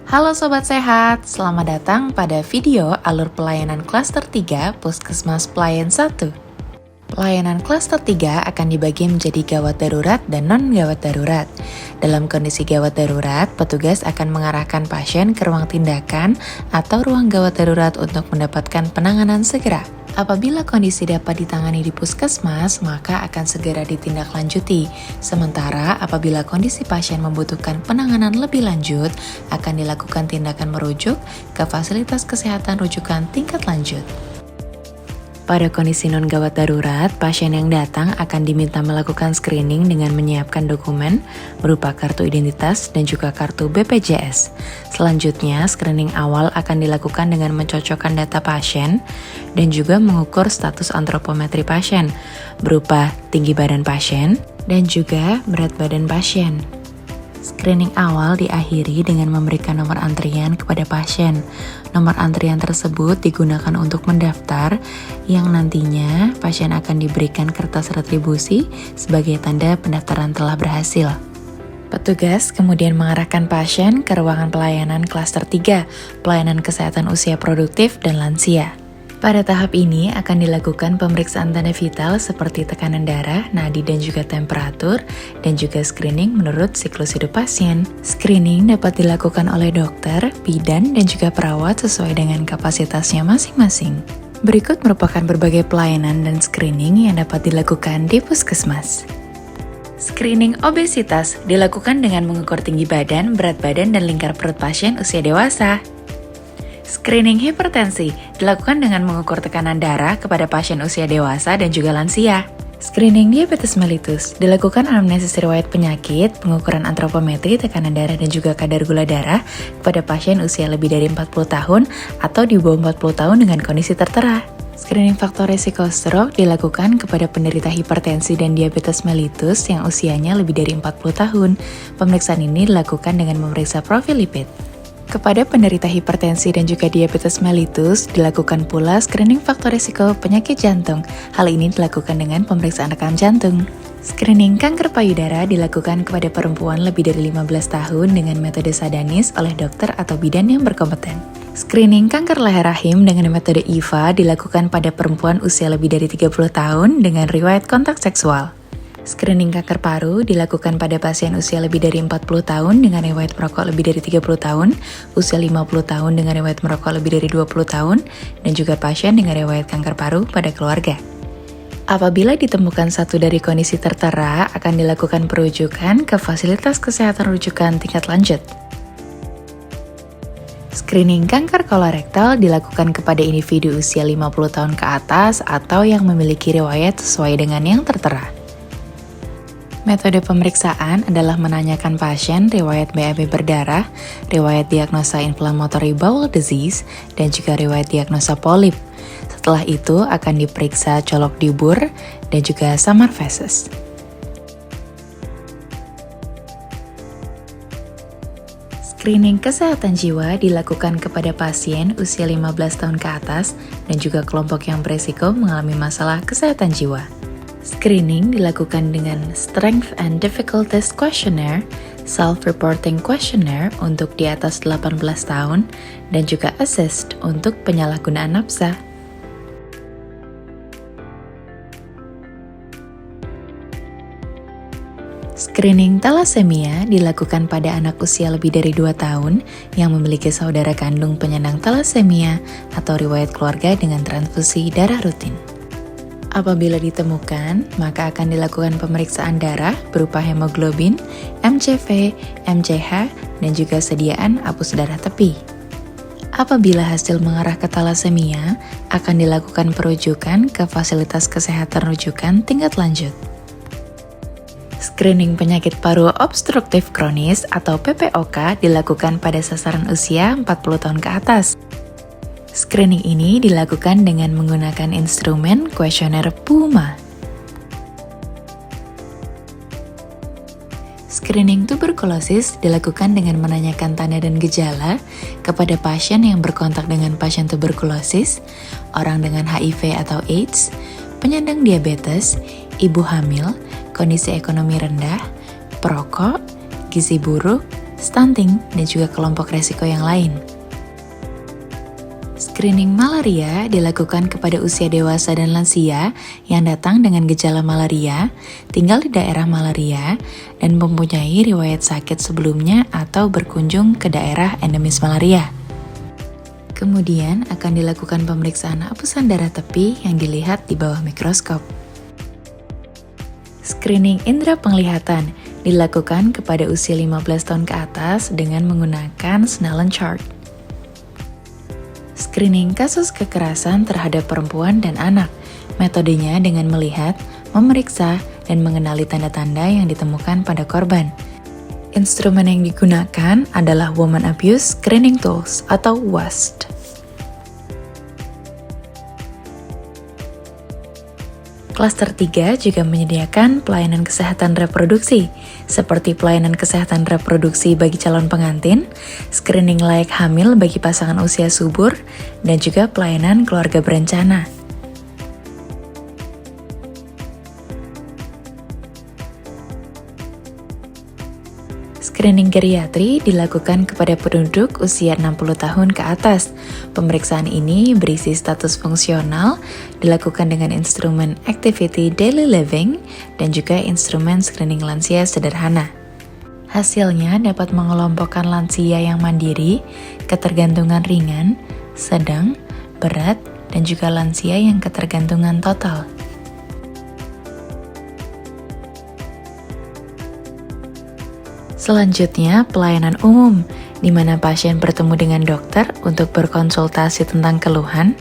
Halo Sobat Sehat, selamat datang pada video alur pelayanan klaster 3 Puskesmas Pelayan 1. Pelayanan klaster 3 akan dibagi menjadi gawat darurat dan non-gawat darurat. Dalam kondisi gawat darurat, petugas akan mengarahkan pasien ke ruang tindakan atau ruang gawat darurat untuk mendapatkan penanganan segera. Apabila kondisi dapat ditangani di puskesmas, maka akan segera ditindaklanjuti. Sementara apabila kondisi pasien membutuhkan penanganan lebih lanjut, akan dilakukan tindakan merujuk ke fasilitas kesehatan rujukan tingkat lanjut. Pada kondisi non-gawat darurat, pasien yang datang akan diminta melakukan screening dengan menyiapkan dokumen berupa kartu identitas dan juga kartu BPJS. Selanjutnya, screening awal akan dilakukan dengan mencocokkan data pasien dan juga mengukur status antropometri pasien berupa tinggi badan pasien dan juga berat badan pasien. Screening awal diakhiri dengan memberikan nomor antrian kepada pasien. Nomor antrian tersebut digunakan untuk mendaftar, yang nantinya pasien akan diberikan kertas retribusi sebagai tanda pendaftaran telah berhasil. Petugas kemudian mengarahkan pasien ke ruangan pelayanan klaster 3, pelayanan kesehatan usia produktif dan lansia. Pada tahap ini akan dilakukan pemeriksaan tanda vital seperti tekanan darah, nadi dan juga temperatur, dan juga screening menurut siklus hidup pasien. Screening dapat dilakukan oleh dokter, bidan, dan juga perawat sesuai dengan kapasitasnya masing-masing. Berikut merupakan berbagai pelayanan dan screening yang dapat dilakukan di puskesmas. Screening obesitas dilakukan dengan mengukur tinggi badan, berat badan, dan lingkar perut pasien usia dewasa. Screening hipertensi dilakukan dengan mengukur tekanan darah kepada pasien usia dewasa dan juga lansia. Screening diabetes mellitus dilakukan anamnesis riwayat penyakit, pengukuran antropometri, tekanan darah dan juga kadar gula darah kepada pasien usia lebih dari 40 tahun atau di bawah 40 tahun dengan kondisi tertera. Screening faktor risiko stroke dilakukan kepada penderita hipertensi dan diabetes mellitus yang usianya lebih dari 40 tahun. Pemeriksaan ini dilakukan dengan memeriksa profil lipid. Kepada penderita hipertensi dan juga diabetes mellitus, dilakukan pula screening faktor risiko penyakit jantung. Hal ini dilakukan dengan pemeriksaan rekam jantung. Screening kanker payudara dilakukan kepada perempuan lebih dari 15 tahun dengan metode sadanis oleh dokter atau bidan yang berkompeten. Screening kanker leher rahim dengan metode IVA dilakukan pada perempuan usia lebih dari 30 tahun dengan riwayat kontak seksual. Screening kanker paru dilakukan pada pasien usia lebih dari 40 tahun dengan riwayat merokok lebih dari 30 tahun, usia 50 tahun dengan riwayat merokok lebih dari 20 tahun, dan juga pasien dengan riwayat kanker paru pada keluarga. Apabila ditemukan satu dari kondisi tertera, akan dilakukan perujukan ke fasilitas kesehatan rujukan tingkat lanjut. Screening kanker kolorektal dilakukan kepada individu usia 50 tahun ke atas atau yang memiliki riwayat sesuai dengan yang tertera. Metode pemeriksaan adalah menanyakan pasien riwayat BAB berdarah, riwayat diagnosa inflammatory bowel disease, dan juga riwayat diagnosa polip. Setelah itu akan diperiksa colok dubur dan juga samar feses. Screening kesehatan jiwa dilakukan kepada pasien usia 15 tahun ke atas dan juga kelompok yang beresiko mengalami masalah kesehatan jiwa. Screening dilakukan dengan Strength and Difficulties Questionnaire, Self-Reporting Questionnaire untuk di atas 18 tahun, dan juga Assist untuk penyalahgunaan nafsa. Screening thalassemia dilakukan pada anak usia lebih dari 2 tahun yang memiliki saudara kandung penyandang thalassemia atau riwayat keluarga dengan transfusi darah rutin. Apabila ditemukan, maka akan dilakukan pemeriksaan darah berupa hemoglobin, MCV, MCH, dan juga sediaan apus darah tepi. Apabila hasil mengarah ke thalassemia, akan dilakukan perujukan ke fasilitas kesehatan rujukan tingkat lanjut. Screening penyakit paru obstruktif kronis atau PPOK dilakukan pada sasaran usia 40 tahun ke atas. Screening ini dilakukan dengan menggunakan instrumen kuesioner PUMA. Screening tuberkulosis dilakukan dengan menanyakan tanda dan gejala kepada pasien yang berkontak dengan pasien tuberkulosis, orang dengan HIV atau AIDS, penyandang diabetes, ibu hamil, kondisi ekonomi rendah, perokok, gizi buruk, stunting, dan juga kelompok resiko yang lain. Screening malaria dilakukan kepada usia dewasa dan lansia yang datang dengan gejala malaria, tinggal di daerah malaria, dan mempunyai riwayat sakit sebelumnya atau berkunjung ke daerah endemis malaria. Kemudian akan dilakukan pemeriksaan hapusan darah tepi yang dilihat di bawah mikroskop. Screening indera penglihatan dilakukan kepada usia 15 tahun ke atas dengan menggunakan Snellen chart. Screening kasus kekerasan terhadap perempuan dan anak, metodenya dengan melihat, memeriksa, dan mengenali tanda-tanda yang ditemukan pada korban. Instrumen yang digunakan adalah Women Abuse Screening Tools atau WAST. Klaster 3 juga menyediakan pelayanan kesehatan reproduksi, seperti pelayanan kesehatan reproduksi bagi calon pengantin, screening layak hamil bagi pasangan usia subur, dan juga pelayanan keluarga berencana. Screening geriatri dilakukan kepada penduduk usia 60 tahun ke atas. Pemeriksaan ini berisi status fungsional, dilakukan dengan instrumen Activity Daily Living, dan juga instrumen screening lansia sederhana. Hasilnya dapat mengelompokkan lansia yang mandiri, ketergantungan ringan, sedang, berat, dan juga lansia yang ketergantungan total. Selanjutnya, pelayanan umum, di mana pasien bertemu dengan dokter untuk berkonsultasi tentang keluhan,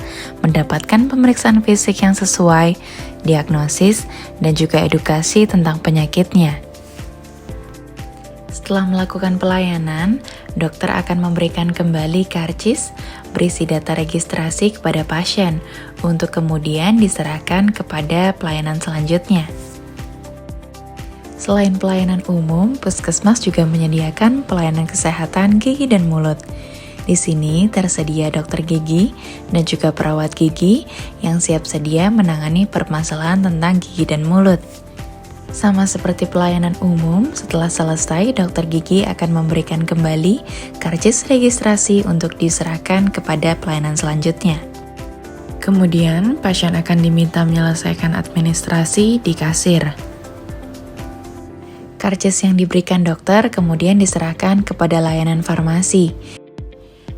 mendapatkan pemeriksaan fisik yang sesuai, diagnosis, dan juga edukasi tentang penyakitnya. Setelah melakukan pelayanan, dokter akan memberikan kembali karcis berisi data registrasi kepada pasien untuk kemudian diserahkan kepada pelayanan selanjutnya. Selain pelayanan umum, puskesmas juga menyediakan pelayanan kesehatan gigi dan mulut. Di sini tersedia dokter gigi dan juga perawat gigi yang siap sedia menangani permasalahan tentang gigi dan mulut. Sama seperti pelayanan umum, setelah selesai dokter gigi akan memberikan kembali karcis registrasi untuk diserahkan kepada pelayanan selanjutnya. Kemudian, pasien akan diminta menyelesaikan administrasi di kasir. Karcis yang diberikan dokter kemudian diserahkan kepada layanan farmasi.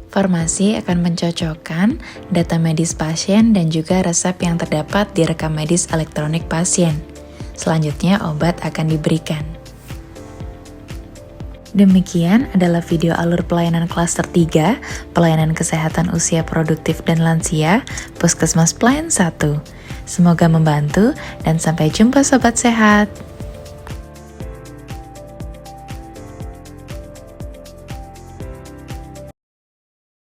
Farmasi akan mencocokkan data medis pasien dan juga resep yang terdapat di rekam medis elektronik pasien. Selanjutnya, obat akan diberikan. Demikian adalah video alur pelayanan klaster 3, pelayanan kesehatan usia produktif dan lansia, Puskesmas Pelayan 1. Semoga membantu dan sampai jumpa sobat sehat.